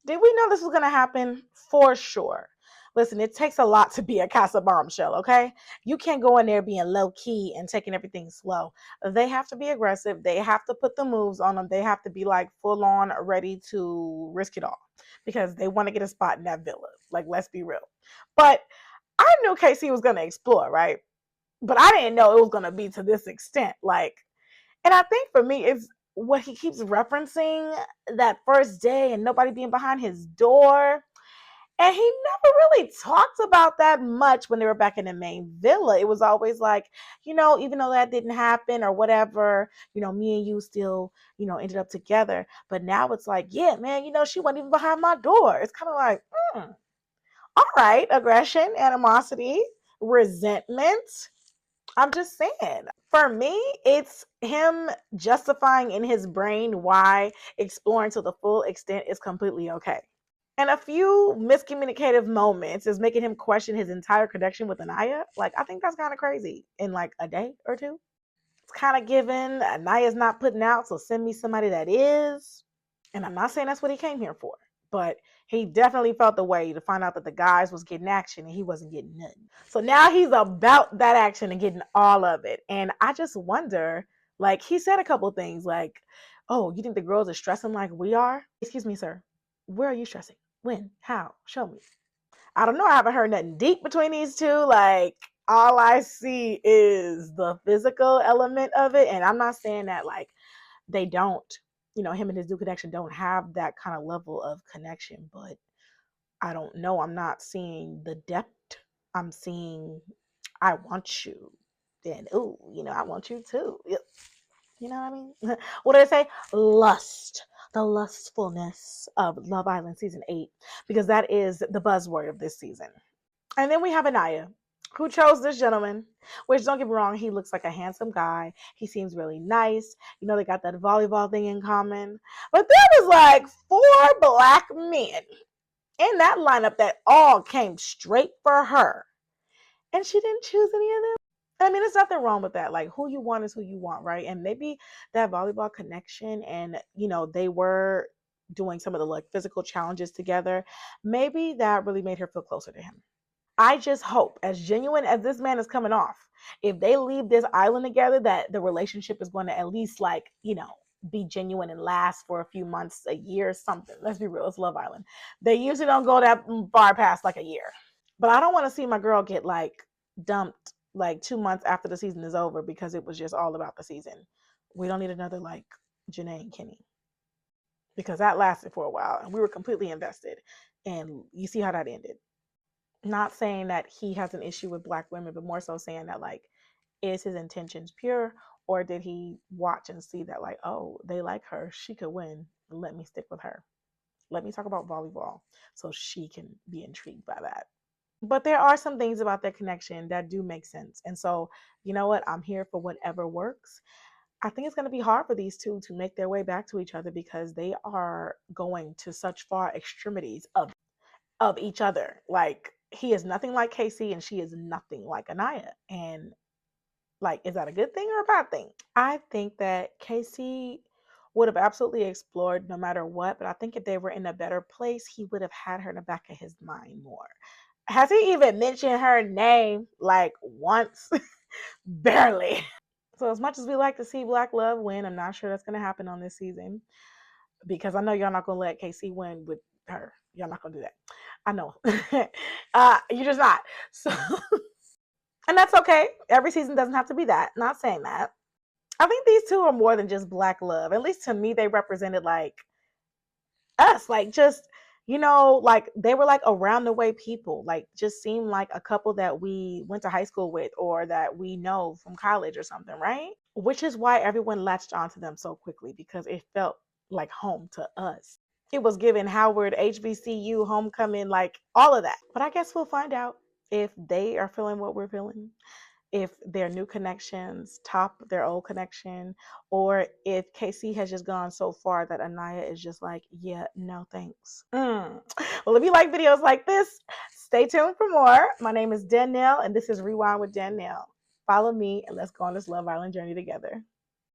Did we know this was going to happen? For sure. Listen, it takes a lot to be a Casa bombshell, okay? You can't go in there being low key and taking everything slow. They have to be aggressive. They have to put the moves on them. They have to be like full on ready to risk it all because they want to get a spot in that villa. Like, let's be real. But I knew KC was going to explore, right? But I didn't know it was going to be to this extent. Like, and I think for me, it's what he keeps referencing that first day and nobody being behind his door. And he never really talked about that much when they were back in the main villa. It was always like, even though that didn't happen or whatever, me and you still, ended up together. But now it's like, yeah, man, she wasn't even behind my door. It's kind of like, all right, aggression, animosity, resentment. I'm just saying. For me, it's him justifying in his brain why exploring to the full extent is completely okay. And a few miscommunicative moments is making him question his entire connection with Aniyah. Like, I think that's kind of crazy in like a day or two. It's kind of given Aniya's not putting out, so send me somebody that is. And I'm not saying that's what he came here for, but he definitely felt the way to find out that the guys was getting action and he wasn't getting nothing. So now he's about that action and getting all of it. And I just wonder, like, he said a couple things like, oh, you think the girls are stressing like we are? Excuse me, sir. Where are you stressing? When? How? Show me. I don't know. I haven't heard nothing deep between these two. Like, all I see is the physical element of it. And I'm not saying that, like, they don't, him and his new connection don't have that kind of level of connection, but I don't know. I'm not seeing the depth. I'm seeing, I want you. Then, ooh, I want you too. You know what I mean? What do they say? Lust. The lustfulness of Love Island season 8, because that is the buzzword of this season. And then we have Aniyah, who chose this gentleman, which, don't get me wrong, he looks like a handsome guy. He seems really nice. They got that volleyball thing in common. But there was like 4 black men in that lineup that all came straight for her. And she didn't choose any of them. I mean, there's nothing wrong with that. Like, who you want is who you want, right? And maybe that volleyball connection and, they were doing some of the like physical challenges together. Maybe that really made her feel closer to him. I just hope, as genuine as this man is coming off, if they leave this island together, that the relationship is going to at least like, be genuine and last for a few months, a year, something. Let's be real, it's Love Island. They usually don't go that far past like a year. But I don't want to see my girl get like dumped like 2 months after the season is over because it was just all about the season. We don't need another like Janae and Kenny, because that lasted for a while and we were completely invested. And you see how that ended. Not saying that he has an issue with black women, but more so saying that, like, is his intentions pure, or did he watch and see that, like, oh, they like her, she could win, let me stick with her, let me talk about volleyball so she can be intrigued by that. But there are some things about their connection that do make sense, and so, you know what, I'm here for whatever works. I think it's going to be hard for these two to make their way back to each other because they are going to such far extremities of each other. Like, he is nothing like KC and she is nothing like Aniyah. And like, is that a good thing or a bad thing? I think that KC would have absolutely explored no matter what, but I think if they were in a better place, he would have had her in the back of his mind more. Has he even mentioned her name like once? Barely. So as much as we like to see Black Love win, I'm not sure that's going to happen on this season, because I know y'all not going to let KC win with her. Y'all not going to do that. I know. You're just not. So, and that's okay. Every season doesn't have to be that. Not saying that. I think these two are more than just Black Love. At least to me, they represented like us, like just, like they were like around the way people, like just seemed like a couple that we went to high school with or that we know from college or something, right? Which is why everyone latched onto them so quickly, because it felt like home to us. It was given Howard, HBCU, homecoming, like all of that. But I guess we'll find out if they are feeling what we're feeling, if their new connections top their old connection, or if KC has just gone so far that Aniyah is just like, yeah, no thanks. Well, if you like videos like this, stay tuned for more. My name is Danielle, and this is Rewind with Danielle. Follow me, and let's go on this Love Island journey together.